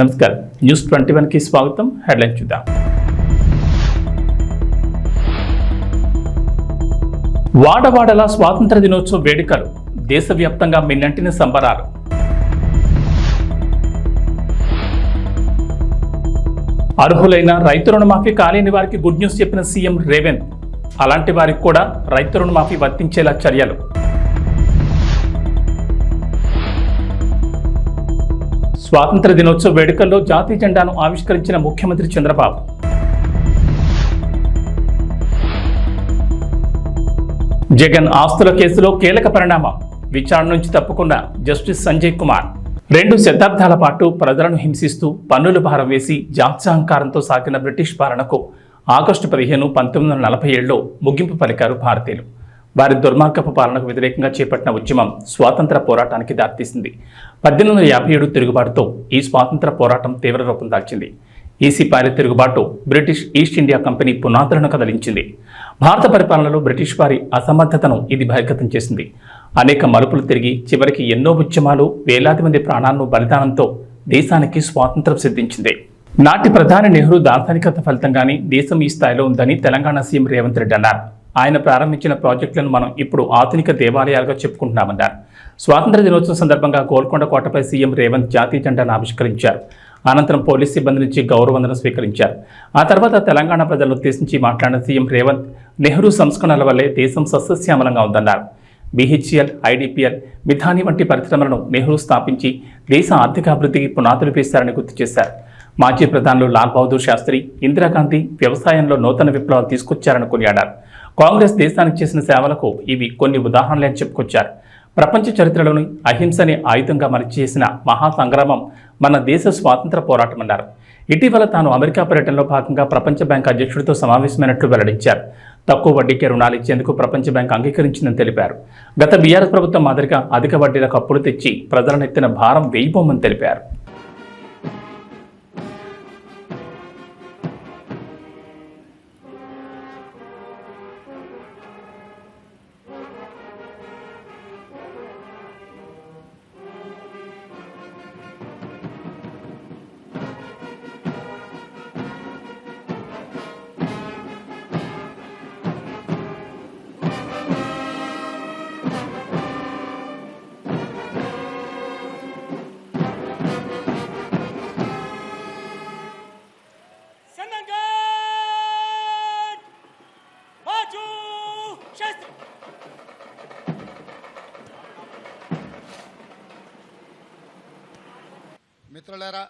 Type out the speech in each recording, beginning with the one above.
నమస్కారం న్యూస్ 21 కి స్వాగతం. హెడ్లైన్ చూద్దాం. వాడవాడల స్వాతంత్ర దినోత్సవ వేడుకలు, దేశవ్యాప్తంగా మిన్నంటిన సంబరాలు. అర్హులైన రైతు రుణమాఫీ కాలేని వారికి గుడ్ న్యూస్ చెప్పిన సీఎం రేవంత్. అలాంటి వారికి కూడా రైతు రుణమాఫీ వర్తించేలా చర్యలు. స్వాతంత్ర దినోత్సవ వేడుకల్లో జాతీయ జెండాను ఆవిష్కరించిన ముఖ్యమంత్రి చంద్రబాబు. జగన్ ఆస్తుల కేసులో కీలక పరిణామం, విచారణ నుంచి తప్పుకున్న జస్టిస్ సంజయ్ కుమార్. 2 శతాబ్దాల పాటు ప్రజలను హింసిస్తూ పన్నుల భారం వేసి జాత్యహంకారంతో సాగిన బ్రిటిష్ పాలనకు ఆగస్టు 15, 1947లో ముగింపు పలికారు భారతీయులు. వారి దుర్మార్గపు పాలనకు వ్యతిరేకంగా చేపట్టిన ఉద్యమం స్వాతంత్ర పోరాటానికి దారితీసింది. 1857 తిరుగుబాటుతో ఈ స్వాతంత్ర పోరాటం తీవ్ర రూపం దాల్చింది. ఈ సిపాయిల తిరుగుబాటు బ్రిటిష్ ఈస్ట్ ఇండియా కంపెనీ పునాదులను కదిలించింది. భారత పరిపాలనలో బ్రిటిష్ వారి అసమర్థతను ఇది బహిర్గతం చేసింది. అనేక మలుపులు తిరిగి చివరికి ఎన్నో ఉద్యమాలు, వేలాది మంది ప్రాణాలను బలిదానంతో దేశానికి స్వాతంత్రం సిద్ధించింది. నాటి ప్రధాని నెహ్రూ దార్శనికత ఫలితంగానే దేశం ఈ స్థాయిలో ఉందని తెలంగాణ సీఎం రేవంత్ రెడ్డి అన్నారు. ఆయన ప్రారంభించిన ప్రాజెక్టులను మనం ఇప్పుడు ఆధునిక దేవాలయాలుగా చెప్పుకుంటున్నామన్నారు. స్వాతంత్ర దినోత్సవం సందర్భంగా గోల్కొండ కోటపై సీఎం రేవంత్ జాతీయ జెండాను ఆవిష్కరించారు. అనంతరం పోలీస్ సిబ్బంది నుంచి గౌరవవందనం స్వీకరించారు. ఆ తర్వాత తెలంగాణ ప్రజలను ఉద్దేశించి మాట్లాడిన సీఎం రేవంత్, నెహ్రూ సంస్కరణల వల్లే దేశం సస్యశ్యామలంగా ఉందన్నారు. BHEL, IDPL, మిథాని వంటి పరిశ్రమలను నెహ్రూ స్థాపించి దేశ ఆర్థికాభివృద్ధికి పునాదులు వేశారని గుర్తు చేశారు. మాజీ ప్రధానులు లాల్ బహదూర్ శాస్త్రి, ఇందిరాగాంధీ వ్యవసాయంలో నూతన విప్లవాలు తీసుకొచ్చారని కొనియాడారు. కాంగ్రెస్ దేశానికి చేసిన సేవలకు ఇవి కొన్ని ఉదాహరణలే అని చెప్పుకొచ్చారు. ప్రపంచ చరిత్రలోని అహింసని ఆయుధంగా మలిచేసిన మహాసంగ్రామం మన దేశ స్వాతంత్ర పోరాటం అన్నారు. ఇటీవల తాను అమెరికా పర్యటనలో భాగంగా ప్రపంచ బ్యాంక్ అధ్యక్షుడితో సమావేశమైనట్లు వెల్లడించారు. తక్కువ వడ్డీకే రుణాలు ఇచ్చేందుకు ప్రపంచ బ్యాంక్ అంగీకరించిందని తెలిపారు. గత బీఆర్ఎస్ ప్రభుత్వం మాదిరిగా అధిక వడ్డీలకు అప్పులు తెచ్చి ప్రజలను ఎత్తిన భారం వేయిపోమని తెలిపారు. మిత్రులారా,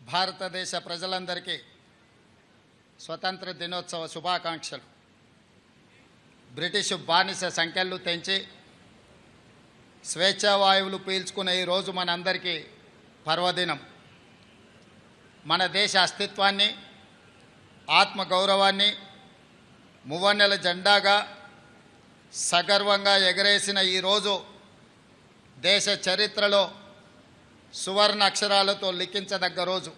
భారతదేశ ప్రజలందరికీ స్వతంత్ర దినోత్సవ శుభాకాంక్షలు. బ్రిటిష్ బానిస సంఖ్యలు తెంచి స్వేచ్ఛావాయువులు పీల్చుకునే ఈరోజు మనందరికీ పర్వదినం. మన దేశ అస్తిత్వాన్ని, ఆత్మగౌరవాన్ని మువ్వన్నెల జెండాగా సగర్వంగా ఎగరేసిన ఈరోజు దేశ చరిత్రలో సువర్ణ అక్షరాలతో లిఖించదగ్గ రోజు.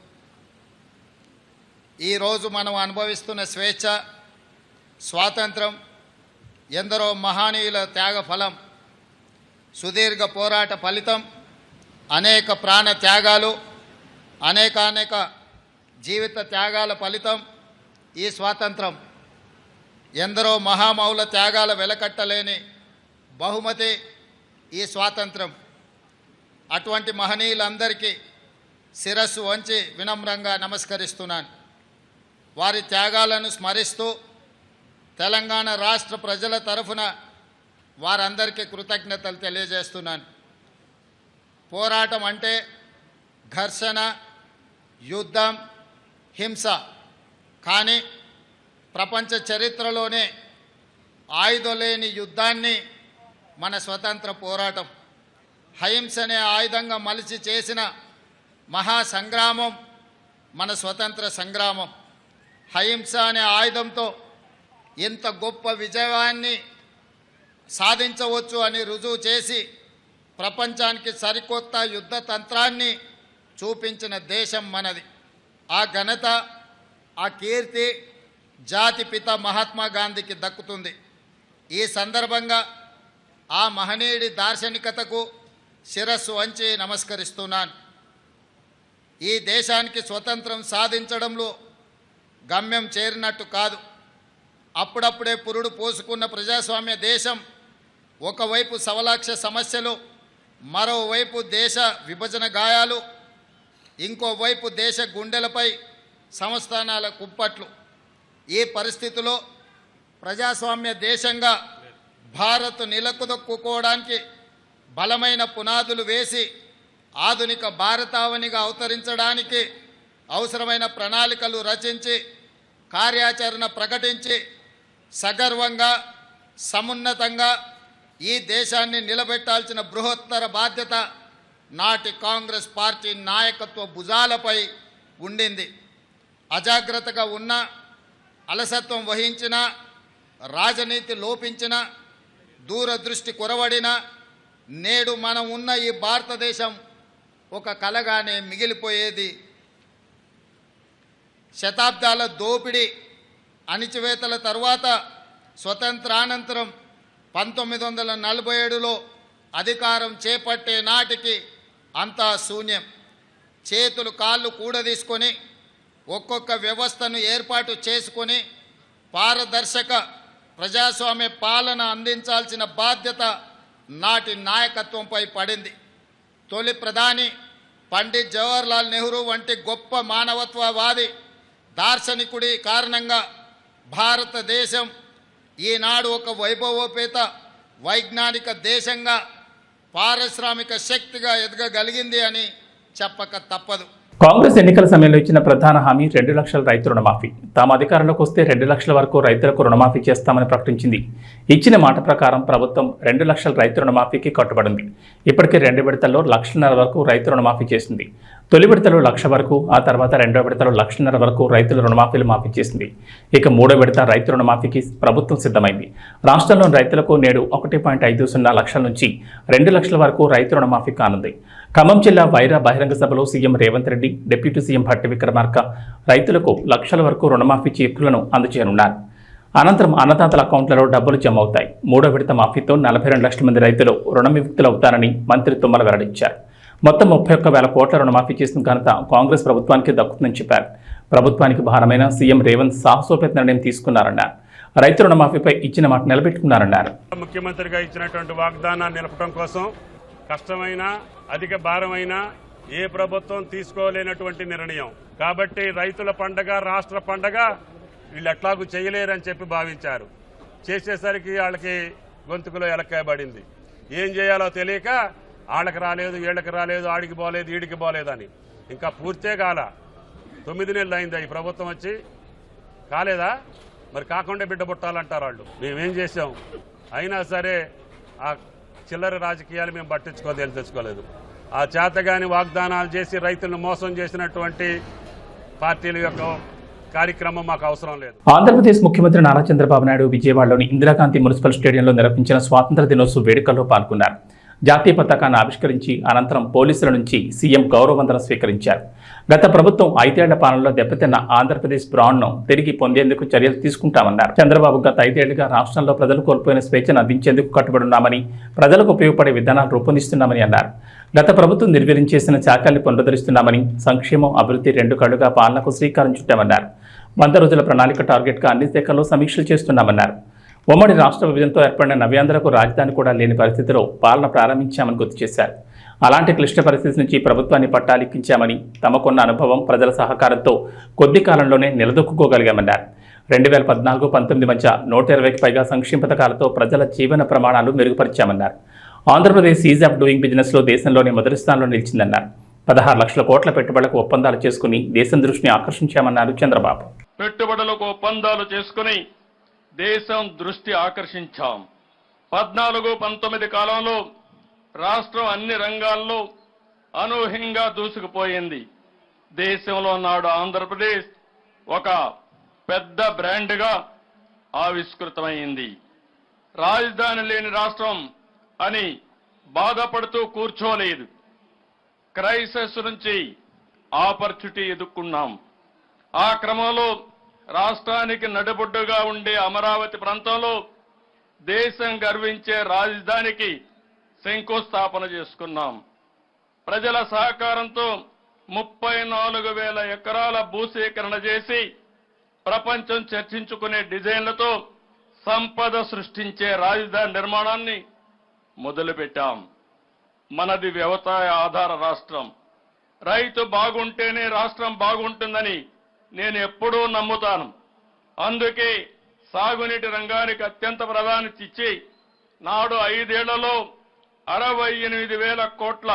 ఈరోజు మనం అనుభవిస్తున్న స్వేచ్ఛ, స్వాతంత్రం ఎందరో మహనీయుల త్యాగ ఫలం, సుదీర్ఘ పోరాట ఫలితం, అనేక ప్రాణ త్యాగాలు, అనేక జీవిత త్యాగాల ఫలితం ఈ స్వాతంత్రం. ఎందరో మహామౌల త్యాగాల వెలకట్టలేని బహుమతి ఈ స్వాతంత్రం. అటువంటి మహనీయులందరికీ శిరస్సు వంచి వినమ్రంగా నమస్కరిస్తున్నాను. వారి త్యాగాలను స్మరిస్తూ తెలంగాణ రాష్ట్ర ప్రజల తరఫున వారందరికీ కృతజ్ఞతలు తెలియజేస్తున్నాను. పోరాటం అంటే ఘర్షణ, యుద్ధం, హింస. కానీ ప్రపంచ చరిత్రలోనే ఆయుధం లేని యుద్ధాన్ని మన స్వతంత్ర పోరాటం, అహింసనే ఆయుధంగా మలిచి చేసిన మహాసంగ్రామం మన స్వతంత్ర సంగ్రామం. అహింస అనే ఆయుధంతో ఎంత గొప్ప విజయాన్ని సాధించవచ్చు అని రుజువు చేసి ప్రపంచానికి సరికొత్త యుద్ధ తంత్రాన్ని చూపించిన దేశం మనది. ఆ ఘనత, ఆ కీర్తి జాతిపిత మహాత్మా గాంధీకి దక్కుతుంది. ఈ సందర్భంగా ఆ మహనీయుడి దార్శనికతకు శిరస్సు వంచి నమస్కరిస్తున్నాను. ఈ దేశానికి స్వతంత్రం సాధించడంలో గమ్యం చేరినట్టు కాదు. అప్పుడప్పుడే పురుడు పోసుకున్న ప్రజాస్వామ్య దేశం ఒకవైపు సవలాక్ష సమస్యలు, మరోవైపు దేశ విభజన గాయాలు, ఇంకోవైపు దేశ గుండెలపై సంస్థానాల కుంపట్లు. ఈ పరిస్థితిలో ప్రజాస్వామ్య దేశంగా భారత్ నిలదొక్కుకోవడానికి బలమైన పునాదులు వేసి ఆధునిక భారతావనిగా అవతరించడానికి అవసరమైన ప్రణాళికలు రచించి కార్యాచరణ ప్రకటించి సగర్వంగా సమున్నతంగా ఈ దేశాన్ని నిలబెట్టాల్సిన బృహత్తర బాధ్యత నాటి కాంగ్రెస్ పార్టీ నాయకత్వ భుజాలపై ఉండింది. అజాగ్రత్తగా ఉన్న, అలసత్వం వహించిన, రాజనీతి లోపించిన, దూరదృష్టి కొరవడిన నేడు మనం ఉన్న ఈ భారతదేశం ఒక కలగానే మిగిలిపోయేది. శతాబ్దాల దోపిడీ అణిచివేతల తరువాత స్వతంత్రానంతరం 1947లో అధికారం చేపట్టే నాటికి అంతా శూన్యం. చేతులు కాళ్ళు కూడదీసుకొని ఒక్కొక్క వ్యవస్థను ఏర్పాటు చేసుకొని పారదర్శక ప్రజాస్వామ్య పాలన అందించాల్సిన బాధ్యత నాటి నాయకత్వంపై పడింది. తొలి ప్రధాని పండిత్ జవహర్లాల్ నెహ్రూ వంటి గొప్ప మానవత్వవాది దార్శనికుడి కారణంగా భారతదేశం ఈనాడు ఒక వైభవోపేత వైజ్ఞానిక దేశంగా, పారిశ్రామిక శక్తిగా ఎదగగలిగింది అని చెప్పక తప్పదు. కాంగ్రెస్ ఎన్నికల సమయంలో ఇచ్చిన ప్రధాన హామీ 2 లక్షల రైతు రుణమాఫీ. తాము అధికారంలోకి వస్తే 2 లక్షల వరకు రైతులకు రుణమాఫీ చేస్తామని ప్రకటించింది. ఇచ్చిన మాట ప్రకారం ప్రభుత్వం 2 లక్షల రైతు రుణమాఫీకి కట్టుబడింది. ఇప్పటికే 2 విడతల్లో 1.5 లక్షల వరకు రైతు రుణమాఫీ చేసింది. తొలి విడతలో 1 లక్ష వరకు, ఆ తర్వాత 2వ విడతలో 1.5 లక్షల వరకు రైతుల రుణమాఫీలు మాఫీ చేసింది. ఇక 3వ విడత రైతు రుణమాఫీకి ప్రభుత్వం సిద్ధమైంది. రాష్ట్రంలోని రైతులకు నేడు 1.50 లక్షల నుంచి 2 లక్షల వరకు రైతు రుణమాఫీ కానుంది. ఖమ్మం జిల్లా వైరా బహిరంగ సభలో CM Revanth Reddy, deputy CM Bhatti Vikramarka రైతులకు లక్షల వరకు రుణమాఫీ చెక్కులను అందజేయనున్నారు. అనంతరం అన్నదాతల అకౌంట్లలో డబ్బులు జమ అవుతాయి. 3వ విడత మాఫీతో 42 లక్షల మంది రైతులు రుణ విముక్తులవుతారని మంత్రి తుమ్మల వెల్లడించారు. మొత్తం 31,000 కోట్ల రుణమాఫీ చేసిన ఘనత కాంగ్రెస్ ప్రభుత్వానికి దక్కుతుందని చెప్పారు. ప్రభుత్వానికి భారమైన సీఎం రేవంత్ సాహసోపేత నిర్ణయం తీసుకున్నారన్నారు. రైతు రుణమాఫీపై ఇచ్చిన మాట నిలబెట్టుకున్నారన్నారు. ముఖ్యమంత్రిగా ఇచ్చినటువంటి వాగ్దానాన్ని నిలపడం కోసం కష్టమైన, అధిక భారమైన ఏ ప్రభుత్వం తీసుకోలేనటువంటి నిర్ణయం. కాబట్టి రైతుల పండగ, రాష్ట్ర పండగ వీళ్ళు ఎట్లాగూ చేయలేరని చెప్పి భావించారు. చేసేసరికి వాళ్ళకి గొంతుకులో ఎలక్కాయబడింది. ఏం చేయాలో తెలియక వాళ్ళకి రాలేదు, వీళ్ళకి రాలేదు, ఆడికి పోలేదు, ఈడికి పోలేదని ఇంకా పూర్తే కాల. 9 నెలలు అయిందా ఈ ప్రభుత్వం వచ్చి? కాలేదా? మరి కాకుండా బిడ్డ పుట్టాలంటారు వాళ్ళు. మేమేం చేసాం? అయినా సరే ఆ చిల్లర రాజకీయాలు మేము తెచ్చుకోలేదు. ఆ చేతగాని వాగ్దానాలు చేసి రైతులను మోసం చేసినటువంటి పార్టీల యొక్క కార్యక్రమం మాకు అవసరం లేదు. ఆంధ్రప్రదేశ్ ముఖ్యమంత్రి నారా చంద్రబాబు నాయుడు విజయవాడలోని ఇందిరాగాంధీ మున్సిపల్ స్టేడియంలో నిర్వహించిన స్వాతంత్ర దినోత్సవ వేడుకల్లో పాల్గొన్నారు. జాతీయ పతాకాన్ని ఆవిష్కరించి అనంతరం పోలీసుల నుంచి సీఎం గౌరవవందన స్వీకరించారు. గత ప్రభుత్వం 5 ఏళ్ల పాలనలో దెబ్బతిన్న ఆంధ్రప్రదేశ్ బ్రాండ్ను తిరిగి పొందేందుకు చర్యలు తీసుకుంటామన్నారు. చంద్రబాబు గత 5 ఏళ్లుగా రాష్ట్రంలో ప్రజలు కోల్పోయిన స్వేచ్ఛను అందించేందుకు కట్టుబడున్నామని, ప్రజలకు ఉపయోగపడే విధానాలు రూపొందిస్తున్నామని అన్నారు. గత ప్రభుత్వం నిర్వీర్యం చేసిన శాఖల్ని పునరుద్ధరిస్తున్నామని, సంక్షేమం, అభివృద్ధి 2 కళ్లుగా పాలనకు శ్రీకారం చుట్టామన్నారు. 100 రోజుల ప్రణాళిక టార్గెట్గా అన్ని శాఖల్లో సమీక్షలు చేస్తున్నామన్నారు. ఉమ్మడి రాష్ట్ర విభజనతో ఏర్పడిన నవ్యాంధ్రకు రాజధాని కూడా లేని పరిస్థితిలో పాలన ప్రారంభించామని గుర్తు చేశారు. అలాంటి క్లిష్ట పరిస్థితి నుంచి ప్రభుత్వాన్ని పట్టాలెక్కించామని, తమకున్న అనుభవం, ప్రజల సహకారంతో కొద్ది కాలంలోనే నిలదొక్కుకోగలిగామన్నారు. 2014-19 మధ్య 120కి పైగా సంక్షేమ పథకాలతో ప్రజల జీవన ప్రమాణాలు మెరుగుపరిచామన్నారు. ఆంధ్రప్రదేశ్ ఈజ్ ఆఫ్ డూయింగ్ బిజినెస్లో దేశంలోని మొదటి స్థానంలో నిలిచిందన్నారు. 16 లక్షల కోట్ల పెట్టుబడులకు ఒప్పందాలు చేసుకుని దేశం దృష్టిని ఆకర్షించామన్నారు చంద్రబాబు. పెట్టుబడులకు ఒప్పందాలు చేసుకుని దేశం దృష్టి ఆకర్షించాం. 14-19 కాలంలో రాష్ట్రం అన్ని రంగాల్లో అనూహ్యంగా దూసుకుపోయింది. దేశంలో నాడు ఆంధ్రప్రదేశ్ ఒక పెద్ద బ్రాండ్గా ఆవిష్కృతమైంది. రాజధాని లేని రాష్ట్రం అని బాధపడుతూ కూర్చోలేదు. క్రైసిస్ నుంచి ఆపర్చునిటీ ఎదుర్కొన్నాం. ఆ క్రమంలో రాష్ట్రానికి నడిబొడ్డుగా ఉండే అమరావతి ప్రాంతంలో దేశం గర్వించే రాజధానికి శంకుస్థాపన చేసుకున్నాం. ప్రజల సహకారంతో 34,000 ఎకరాల భూసేకరణ చేసి ప్రపంచం చర్చించుకునే డిజైన్లతో సంపద సృష్టించే రాజధాని నిర్మాణాన్ని మొదలుపెట్టాం. మనది వ్యవసాయ ఆధార రాష్ట్రం. రైతు బాగుంటేనే రాష్ట్రం బాగుంటుందని నేను ఎప్పుడూ నమ్ముతాను. అందుకే సాగునీటి రంగానికి అత్యంత ప్రాధాన్యత ఇచ్చి నాడు 5 ఏళ్లలో 68,000 కోట్ల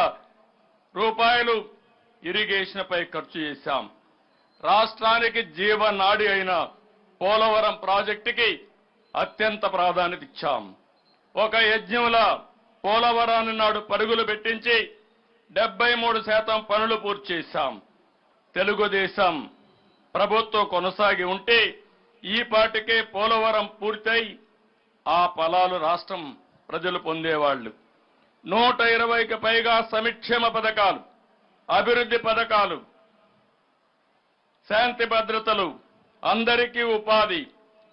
రూపాయలు ఇరిగేషన్పై ఖర్చు చేశాం. రాష్ట్రానికి జీవనాడి అయిన పోలవరం ప్రాజెక్టుకి అత్యంత ప్రాధాన్యత ఇచ్చాం. ఒక యజ్ఞంలా పోలవరాన్ని నాడు పరుగులు పెట్టించి 73% పనులు పూర్తి చేశాం. తెలుగుదేశం ప్రభుత్వం కొనసాగి ఉంటే ఈ పాటికే పోలవరం పూర్తయి ఆ ఫలాలు రాష్ట్రం ప్రజలు పొందేవాళ్లు. 120కి పైగా సంక్షేమ పథకాలు, అభివృద్ధి పథకాలు, శాంతి భద్రతలు, అందరికీ ఉపాధి,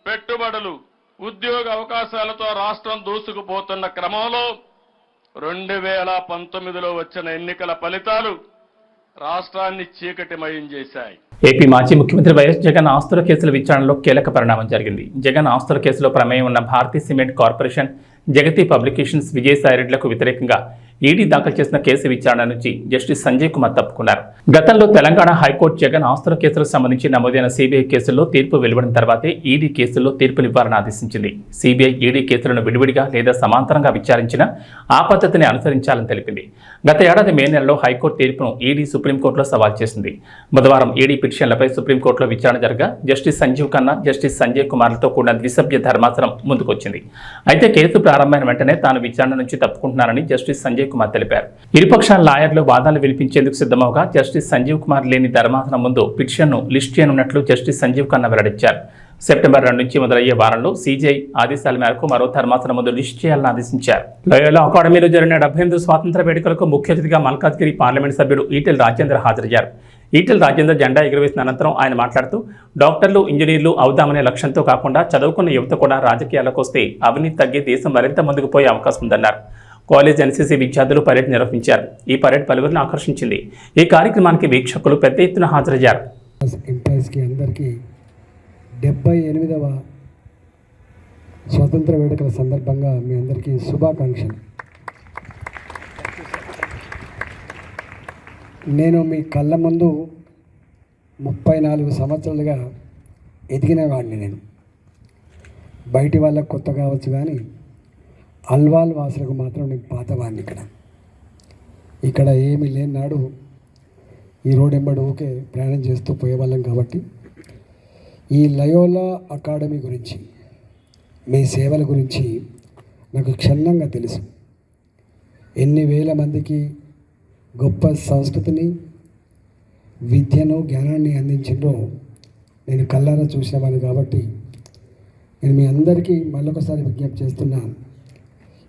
పెట్టుబడులు, ఉద్యోగ అవకాశాలతో రాష్ట్రం దూసుకుపోతున్న క్రమంలో 2019లో వచ్చిన ఎన్నికల ఫలితాలు రాష్ట్రాన్ని చీకటిమయం చేశాయి. ఏపీ మాజీ ముఖ్యమంత్రి వైఎస్ జగన్ ఆస్తుల కేసుల విచారణలో కీలక పరిణామం జరిగింది. జగన్ ఆస్తుల కేసులో ప్రమేయం ఉన్న భారతీ సిమెంట్ కార్పొరేషన్, జగతి పబ్లికేషన్స్, విజయసాయిరెడ్డిలకు వ్యతిరేకంగా ఈడీ దాఖలు చేసిన కేసు విచారణ నుంచి జస్టిస్ సంజయ్ కుమార్ తప్పుకున్నారు. గతంలో తెలంగాణ హైకోర్టు జగన్ ఆస్తుల కేసులకు సంబంధించి నమోదైన సిబిఐ కేసుల్లో తీర్పు వెలువడిన తర్వాతే ఈడీ కేసుల్లో తీర్పునివ్వాలని ఆదేశించింది. సిబిఐ ఈడీ కేసులను విడివిడిగా లేదా సమాంతరంగా విచారించిన ఆ పద్ధతిని అనుసరించాలని తెలిపింది. గత ఏడాది మే నెలలో హైకోర్టు తీర్పును ఈడీ సుప్రీంకోర్టులో సవాల్ చేసింది. బుధవారం ఈడీ పిటిషన్లపై సుప్రీంకోర్టులో విచారణ జరగా జస్టిస్ సంజీవ్ ఖన్నా, జస్టిస్ సంజయ్ కుమార్లతో కూడిన ద్విసభ్య ధర్మాసనం ముందుకొచ్చింది. అయితే కేసు ప్రారంభమైన వెంటనే తాను విచారణ నుంచి తప్పుకుంటున్నానని జస్టిస్ సంజయ్ కుమార్ తెలిపారు. ఇరుపక్షాల లాయర్లు వాదనలు వినిపించేందుకు సిద్ధమవగా జస్టిస్ సంజీవ్ కుమార్ లేని ధర్మాసనం ముందు పిటిషన్ను లిస్ట్ చేయనున్నట్లు జస్టిస్ సంజీవ్ ఖన్నా వెల్లడించారు. సెప్టెంబర్ 2 నుంచి మొదలయ్యే వారంలో సీజీఐ ఆదేశాల మేరకు మరో ధర్మాసనం ముందు లిస్ట్ చేయాలని ఆదేశించారు. లోయోలా అకాడమీలో జరిగిన 78 స్వాతంత్ర వేడుకలకు ముఖ్య అతిథిగా మల్కాజ్గిరి పార్లమెంట్ సభ్యుడు ఈటెల రాజేందర్ హాజరయ్యారు. ఈటెల రాజేందర్ జెండా ఎగురవేసిన అనంతరం ఆయన మాట్లాడుతూ డాక్టర్లు, ఇంజనీర్లు అవుదామనే లక్ష్యంతో కాకుండా చదువుకున్న యువత కూడా రాజకీయాలకు వస్తే అవినీతి తగ్గి దేశం మరింత ముందుకు పోయే అవకాశం ఉందన్నారు. కాలేజ్ ఎన్సీసీ విద్యార్థులు పరేడ్ నిర్వహించారు. ఈ పరేడ్ పలువురిని ఆకర్షించింది. ఈ కార్యక్రమానికి వీక్షకులు పెద్ద ఎత్తున హాజరయ్యారు. అందరికీ 78వ స్వతంత్ర వేడుకల సందర్భంగా మీ అందరికీ శుభాకాంక్షలు. నేను మీ కళ్ళ ముందు 34 సంవత్సరాలుగా ఎదిగిన వాడిని. నేను బయటి వాళ్ళకు కొత్త కావచ్చు కానీ అల్వాల్ వాసులకు మాత్రం నేను పాతవాడిని. ఇక్కడ ఏమీ లేని నాడు ఈ రోడ్ ఎంబడి ఊకే ప్రయాణం చేస్తూ పోయేవాళ్ళం. కాబట్టి ఈ లయోలా అకాడమీ గురించి, మీ సేవల గురించి నాకు క్షుణ్ణంగా తెలుసు. ఎన్ని వేల మందికి గొప్ప సంస్కృతిని, విద్యను, జ్ఞానాన్ని అందించిందో నేను కళ్ళారా చూసినవాడిని. కాబట్టి నేను మీ అందరికీ మళ్ళొకసారి విజ్ఞప్తి చేస్తున్నాను,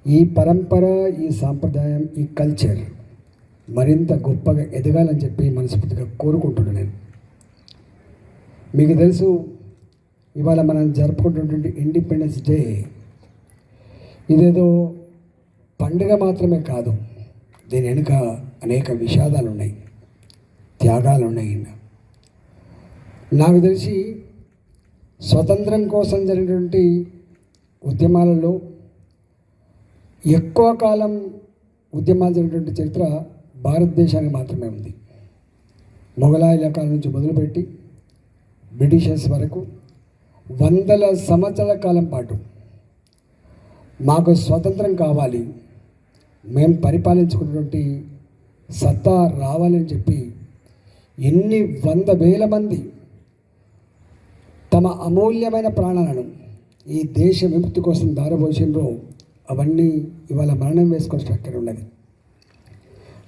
ఈ పరంపర, ఈ సాంప్రదాయం, ఈ కల్చర్ మరింత గొప్పగా ఎదగాలని చెప్పి మనస్ఫూర్తిగా కోరుకుంటున్నాను. నేను మీకు తెలుసు, ఇవాళ మనం జరుపుకుంటున్నటువంటి ఇండిపెండెన్స్ డే ఇదేదో పండుగ మాత్రమే కాదు. దీని వెనుక అనేక విషాదాలు ఉన్నాయి, త్యాగాలు ఉన్నాయి. నాకు తెలిసి స్వతంత్రం కోసం జరిగినటువంటి ఉద్యమాలలో ఎక్కువ కాలం ఉద్యమాలు జరిగినటువంటి చరిత్ర భారతదేశానికి మాత్రమే ఉంది. మొఘలాయుల కాలం నుంచి మొదలుపెట్టి బ్రిటిషర్స్ వరకు వందల సంవత్సరాల కాలం పాటు మాకు స్వతంత్రం కావాలి, మేము పరిపాలించుకున్నటువంటి సత్తా రావాలని చెప్పి ఎన్ని 100,000 మంది తమ అమూల్యమైన ప్రాణాలను ఈ దేశ విముక్తి కోసం దారబోసిండ్రో అవన్నీ ఇవాళ మరణం వేసుకొని స్ట్రక్చర్ ఉన్నది.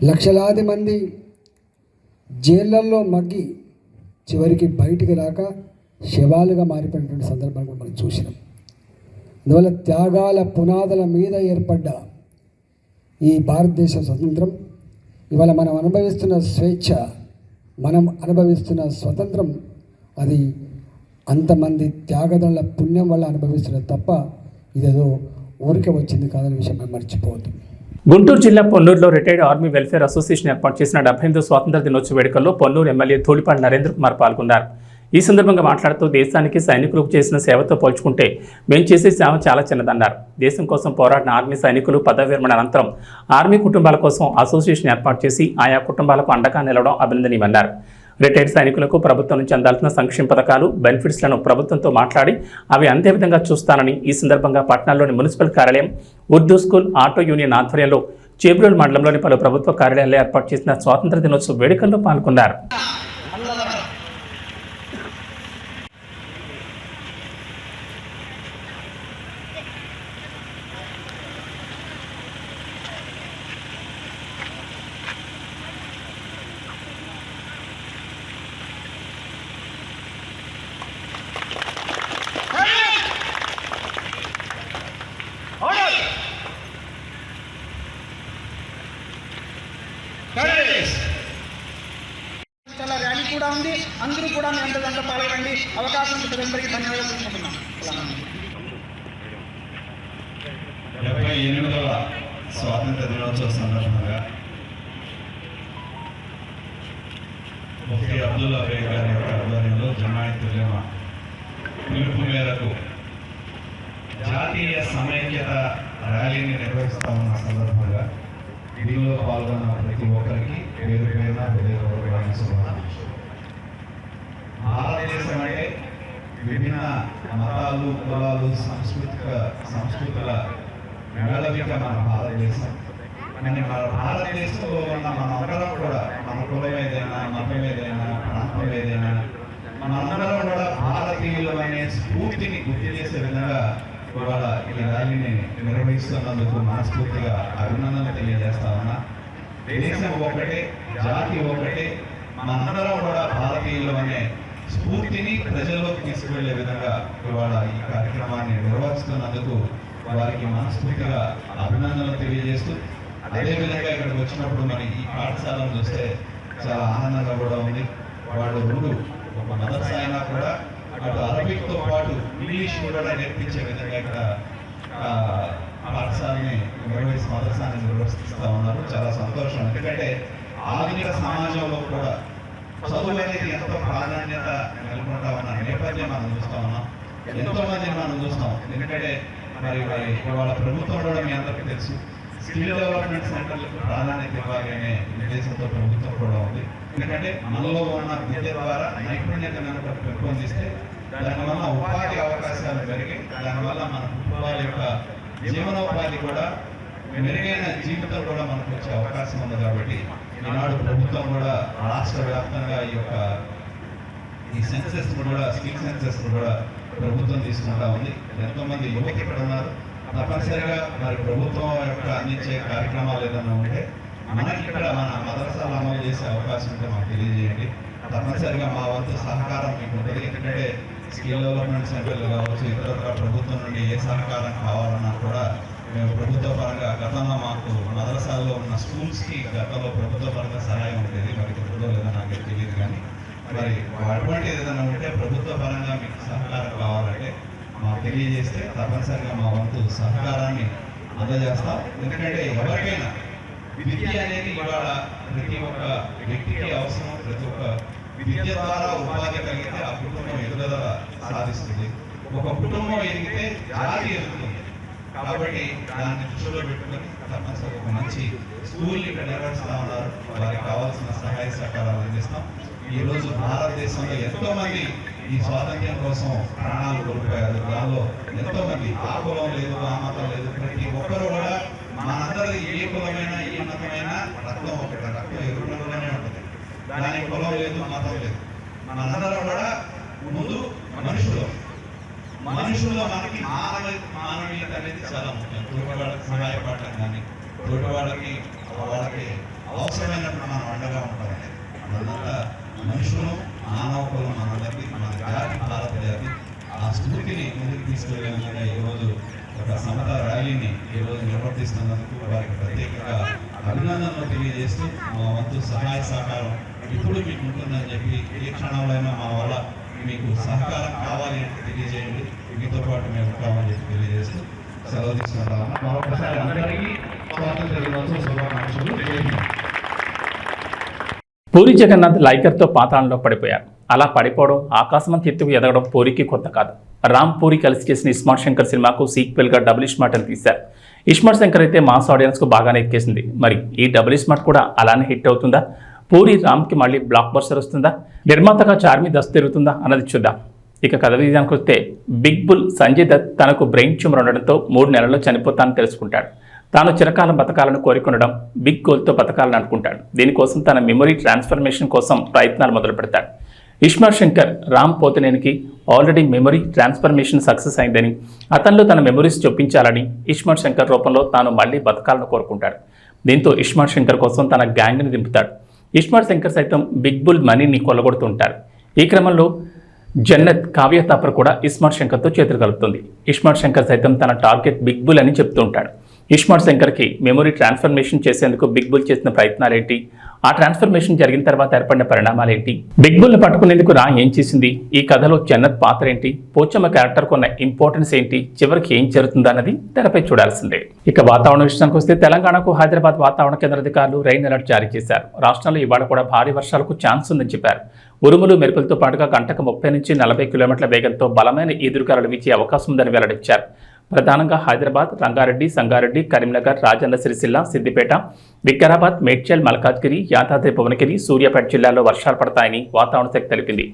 లక్షలాది మంది జైళ్ళల్లో మగ్గి చివరికి బయటికి రాక శవాలుగా మారిపోయినటువంటి సందర్భాన్ని మనం చూసినాం. అందువల్ల త్యాగాల పునాదుల మీద ఏర్పడ్డ ఈ భారతదేశ స్వతంత్రం, ఇవాళ మనం అనుభవిస్తున్న స్వేచ్ఛ, మనం అనుభవిస్తున్న స్వతంత్రం, అది అంతమంది త్యాగదనుల పుణ్యం వల్ల అనుభవిస్తున్నది తప్ప ఇదేదో ఊరికే వచ్చింది కాదనే విషయం మనం మర్చిపోవద్దు. గుంటూరు జిల్లా పొన్నూరులో రిటైర్డ్ ఆర్మీ వెల్ఫేర్ అసోసియేషన్ ఏర్పాటు చేసిన 78వ స్వాతంత్ర దినోత్సవ వేడుకల్లో పొన్నూరు ఎమ్మెల్యే ధూళిపాటి నరేంద్ర కుమార్ పాల్గొన్నారు. ఈ సందర్భంగా మాట్లాడుతూ దేశానికి సైనికులకు చేసిన సేవతో పోల్చుకుంటే మేము చేసే సేవ చాలా చిన్నదన్నారు. దేశం కోసం పోరాడిన ఆర్మీ సైనికులు పదవి విరమణ అనంతరం ఆర్మీ కుటుంబాల కోసం అసోసియేషన్ ఏర్పాటు చేసి ఆయా కుటుంబాలకు అండగా నిలవడం అభినందనీయమన్నారు. రిటైర్డ్ సైనికులకు ప్రభుత్వం నుంచి అందాల్సిన సంక్షేమ పథకాలు బెనిఫిట్స్లను ప్రభుత్వంతో మాట్లాడి అవి అందే విధంగా చూస్తానని ఈ సందర్భంగా పట్టణంలోని మున్సిపల్ కార్యాలయం, ఉర్దూ స్కూల్, ఆటో యూనియన్ ఆధ్వర్యంలో చేబ్రోలు మండలంలోని పలు ప్రభుత్వ కార్యాలయాల్లో ఏర్పాటు చేసిన స్వాతంత్ర దినోత్సవ వేడుకల్లో పాల్గొన్నారు. చాలా ర్యాలీ కూడా ఉంది. అందరూ కూడా మీ అందరికంటే పాల్గొనండి. అవకాశం అందరికీ ధన్యవాదాలు తెలుసుకుంటున్నాం. 78వ స్వాతంత్ర దినోత్సవ సందర్భంగా ముఫ్తీ అబ్దుల్లా బేగ్ గారి యొక్క ఆధ్వర్యంలో జమాయత్ ఉలమా పిలుపు మేరకు జాతీయ సమైక్యత ర్యాలీని నిర్వహిస్తా ఉన్న సందర్భంగా దీనిలో పాల్గొన్న ప్రతి ఒక్కరికి పేరు పేరున హృదయపూర్వకమైన శుభాకాంక్షలు. భారతదేశం అంటే విభిన్న మతాలు, కులాలు, సంస్కృతుల మేళవిక మన భారతదేశం. కానీ మన భారతదేశంలో ఉన్న మనందరం కూడా మన కులం ఏదైనా, మతం ఏదైనా, ప్రాంతం ఏదైనా, మనందరం కూడా భారతీయులు అనే స్ఫూర్తిని గుర్తు చేసే విధంగా ఇవాళ ఈ ర్యాలీని నిర్వహిస్తున్నందుకు మనస్ఫూర్తిగా అభినందనలు తెలియజేస్తా ఉన్నా. దేశం ఒకటే, జాతి ఒకటే, మనందరం కూడా భారతీయులు అనే స్ఫూర్తిని ప్రజల్లోకి తీసుకువెళ్లే విధంగా ఇవాళ ఈ కార్యక్రమాన్ని నిర్వహిస్తున్నందుకు వారికి మనస్ఫూర్తిగా అభినందనలు తెలియజేస్తూ, అదేవిధంగా ఇక్కడికి వచ్చినప్పుడు మరి ఈ పాఠశాలను చూస్తే చాలా ఆనందంగా కూడా ఉంది. వాళ్ళు రెండు ఒక మదర్సా అయినా కూడా అటు అరబిక్తో పాటు ఇంగ్లీష్ కూడా నేర్పించే విధంగా ఇక్కడ పాఠశాలని మదర్సాని నిర్వహిస్తూ ఉన్నారు. చాలా సంతోషం. ఎందుకంటే ఆధునిక సమాజంలో కూడా చదువు అనేది ఎంతో ప్రాధాన్యత నెలకొంటా ఉన్న నేపథ్యం మనం చూస్తూ ఉన్నాం. ఎంతో మందిని మనం చూస్తాం. ఎందుకంటే మరి ఇవాళ ప్రభుత్వం కూడా మీ అందరికీ తెలుసు, స్కిల్ డెవలప్మెంట్ సెంటర్లకు ప్రాధాన్యత ఇవ్వాలి అనే ఉద్దేశంతో ప్రభుత్వం కూడా ఉంది. ఎందుకంటే మనలో ఉన్న విద్య ద్వారా నైపుణ్యత కనుక పెంపొందిస్తే దానివల్ల ఉపాధి అవకాశాలు పెరిగి దానివల్ల మన కుటుంబాల యొక్క జీవనోపాధి కూడా మెరుగైన జీవితం కూడా మనకు వచ్చే అవకాశం ఉంది. కాబట్టి ఈనాడు ప్రభుత్వం కూడా రాష్ట్ర వ్యాప్తంగా ఈ సెన్సెస్ కూడా, స్కిల్ సెన్సెస్ కూడా ప్రభుత్వం తీసుకుంటా ఉంది. ఎంతోమంది యువత ఇక్కడ ఉన్నారు. తప్పనిసరిగా మరి ప్రభుత్వం యొక్క అందించే కార్యక్రమాలు ఏదైనా ఉంటే మనకి ఇక్కడ మన మదర్సాలు అమలు చేసే అవకాశం ఉంటే మాకు తెలియజేయండి. తప్పనిసరిగా మా వంతు సహకారం మీకు ఉంటుంది. ఎందుకంటే స్కిల్ డెవలప్మెంట్ సెంటర్లు కావచ్చు, ఇతరత్ర ప్రభుత్వం నుండి ఏ సహకారం కావాలన్నా కూడా మేము ప్రభుత్వ పరంగా గతంలో మాకు మదరసాల్లో ఉన్న స్కూల్స్కి గతంలో ప్రభుత్వ పరంగా సహాయం ఉండేది. మరి ఇప్పుడు లేదో నాకు తెలియదు. కానీ మరి అటువంటి ఏదైనా ఉంటే ప్రభుత్వ పరంగా మీకు సహకారం కావాలంటే మాకు తెలియజేస్తే తప్పనిసరిగా మా వంతు సహకారాన్ని అందజేస్తాం. ఎందుకంటే ఎవరికైనా విద్య అనేది ఇవాళ ప్రతి ఒక్క వ్యక్తికి అవసరం. ప్రతి ఒక్క విద్య ద్వారా ఉపాధి కలిగితే ఆ కుటుంబం ఎదుగుదల సాధిస్తుంది. ఒక కుటుంబం ఎదిగితే జాతి ఎదుగుతుంది. కాబట్టి దాన్ని దృష్టిలో పెట్టుకొని తప్పనిసరిగా ఒక మంచి స్కూల్ని ఇక్కడ నిర్వహిస్తూ ఉన్నారు. వారికి కావాల్సిన సహాయ సహకారాలు అందిస్తాం. ఈరోజు భారతదేశంలో ఎంతో మంది ఈ స్వాతంత్ర్యం కోసం ప్రాణాలు కోల్పోయారు. దానిలో ఎంతో మంది ఆ కులం లేదు, ఆ మతం లేదు, ప్రతి ఒక్కరు కూడా మనందరిది ఏ కులమైనా ఏ మతమైనా రక్తం ఒకటి, రక్తం ఎరుపు రంగులోనే ఉంటుంది. దానికి కులం లేదు, మతం లేదు. మనందరం కూడా ముందు మనుషుల్లో మనకి మానవీయత అనేది చాలా ముఖ్యం. తోటి వాళ్ళకి సహాయపడటం కానీ, తోటి వాళ్ళకి అవసరమైనప్పుడు మనం అండగా ఉంటామండి. మనంతా మనుషులు, మానవకులు, మనందరికీ మన జాతి, భారత జాతి ఆ స్ఫూర్తిని ముందుకు తీసుకెళ్లే విధంగా ఈరోజు ఒక సమత ర్యాలీని ఈరోజు నిర్వర్తిస్తున్నందుకు వారికి ప్రత్యేకంగా అభినందనలు తెలియజేస్తూ మా వంతు సహాయ సహకారం ఇప్పుడు మీకు ఉంటుందని చెప్పి ఏ క్షణంలో మా వల్ల మీకు సహకారం కావాలి అంటే తెలియజేయండి. మీతో పాటు మేము ఉంటామని చెప్పి తెలియజేస్తూ సెలవు తీసుకుంటామన్నా. మరొకసారి అందరికీ స్వాతంత్ర దినోత్సవ శుభాకాంక్షలు. జై హింద్. పూరి జగన్నాథ్ లైగర్తో పాతాళంలో పడిపోయారు. అలా పడిపోవడం, ఆకాశమంత ఎత్తుకు ఎదగడం పూరికి కొత్త కాదు. రామ్ పూరి కలిసి చేసిన ఇస్మార్ట్ శంకర్ సినిమాకు సీక్వెల్గా డబుల్ ఇస్మార్ట్ అని తీశారు. ఇస్మార్ట్ శంకర్ అయితే మాస్ ఆడియన్స్కు బాగానే ఎక్కేసింది. మరి ఈ డబుల్ ఇస్మార్ట్ కూడా అలానే హిట్ అవుతుందా? పూరి రామ్కి మళ్ళీ బ్లాక్ బస్టర్ వస్తుందా? నిర్మాతగా చార్మి దస్తు తిరుగుతుందా అన్నది చూద్దాం. ఇక కథ విజయానికి వస్తే బిగ్ బుల్ సంజయ్ దత్ తనకు బ్రెయిన్ ట్యూమర్ ఉండడంతో 3 నెలల్లో చనిపోతానని తెలుసుకుంటాడు. తాను చిరకాలం బతకాలను కోరుకుండడం, బిగ్ గోల్తో బతకాలని అనుకుంటాడు. దీనికోసం తన మెమొరీ ట్రాన్స్ఫర్మేషన్ కోసం ప్రయత్నాలు మొదలు పెడతాడు. ఇస్మార్ట్ శంకర్ రామ్ పోతినేనికి ఆల్రెడీ మెమొరీ ట్రాన్స్ఫర్మేషన్ సక్సెస్ అయిందని, అతనిలో తన మెమొరీస్ చొప్పించాలని ఇస్మార్ట్ శంకర్ రూపంలో తాను మళ్ళీ బతకాలను కోరుకుంటాడు. దీంతో ఇస్మార్ట్ శంకర్ కోసం తన గ్యాంగ్ని దింపుతాడు. ఇస్మార్ట్ శంకర్ సైతం బిగ్ బుల్ మనీని కొల్లగొడుతుంటారు. ఈ క్రమంలో జన్నత్ కావ్య తాపర్ కూడా ఇస్మార్ట్ శంకర్తో చేతులు కలుపుతుంది. ఇస్మార్ట్ శంకర్ సైతం తన టార్గెట్ బిగ్ బుల్ అని చెప్తూ ఉంటాడు. ఇస్మార్ట్ శంకర్కి మెమొరీ ట్రాన్స్ఫర్మేషన్ చేసేందుకు బిగ్ బుల్ చేసిన ప్రయత్నాలేంటి, ఆ ట్రాన్స్ఫర్మేషన్ జరిగిన తర్వాత ఏర్పడిన పరిణామాలేంటి, బిగ్ బుల్ని పట్టుకునేందుకు రా ఏం చేసింది, ఈ కథలో జన్నత్ పాత్ర ఏంటి, పోచమ్మ క్యారెక్టర్ కొన్న ఇంపార్టెన్స్ ఏంటి, చివరికి ఏం జరుగుతుందన్నది తెరపై చూడాల్సిందే. ఇక వాతావరణ విషయానికి వస్తే తెలంగాణకు హైదరాబాద్ వాతావరణ కేంద్ర అధికారులు రెయిన్ అలర్ట్ జారీ చేశారు. రాష్ట్రంలో ఇవాళ కూడా భారీ వర్షాలకు ఛాన్స్ ఉందని చెప్పారు. ఉరుములు మెరుపులతో పాటుగా గంటకు 30 నుంచి 40 కిలోమీటర్ల వేగంతో బలమైన ఈదురుగాలులు వీచే అవకాశం ఉందని వెల్లడించారు. ప్రధానంగా హైదరాబాద్, రంగారెడ్డి, సంగారెడ్డి, కరీంనగర్, రాజన్న సిరిసిల్ల, సిద్దిపేట, వికారాబాద్, మేడ్చల్, మల్కాజ్గిరి, యాదాద్రి భువనగిరి, సూర్యాపేట జిల్లాల్లో వర్షాలు పడతాయని వాతావరణ శాఖ తెలిపింది.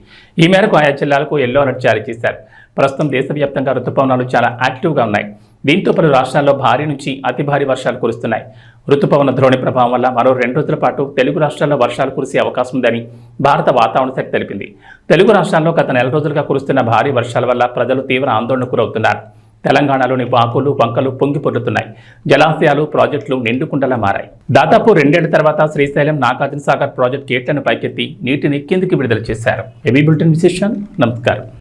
ఈ మేరకు ఆయా జిల్లాలకు ఎల్లో అలర్ట్ జారీ చేశారు. ప్రస్తుతం దేశవ్యాప్తంగా రుతుపవనాలు చాలా యాక్టివ్గా ఉన్నాయి. దీంతో పలు రాష్ట్రాల్లో భారీ నుంచి అతి భారీ వర్షాలు కురుస్తున్నాయి. రుతుపవన ద్రోణి ప్రభావం వల్ల మరో 2 రోజుల పాటు తెలుగు రాష్ట్రాల్లో వర్షాలు కురిసే అవకాశం ఉందని భారత వాతావరణ శాఖ తెలిపింది. తెలుగు రాష్ట్రాల్లో గత నెల రోజులుగా కురుస్తున్న భారీ వర్షాల వల్ల ప్రజలు తీవ్ర ఆందోళనకు గురవుతున్నారు. తెలంగాణలోని వాగులు, వంకలు పొంగి పొర్లుతున్నాయి. జలాశయాలు, ప్రాజెక్టులు నిండుకుండలా మారాయి. దాదాపు 2 ఏళ్ల తర్వాత శ్రీశైలం, నాగార్జున సాగర్ ప్రాజెక్టు గేట్లను పైకెత్తి నీటిని కిందికి విడుదల చేశారు. ఏబీ బులెటిన్ విశేషాలు. నమస్కారం.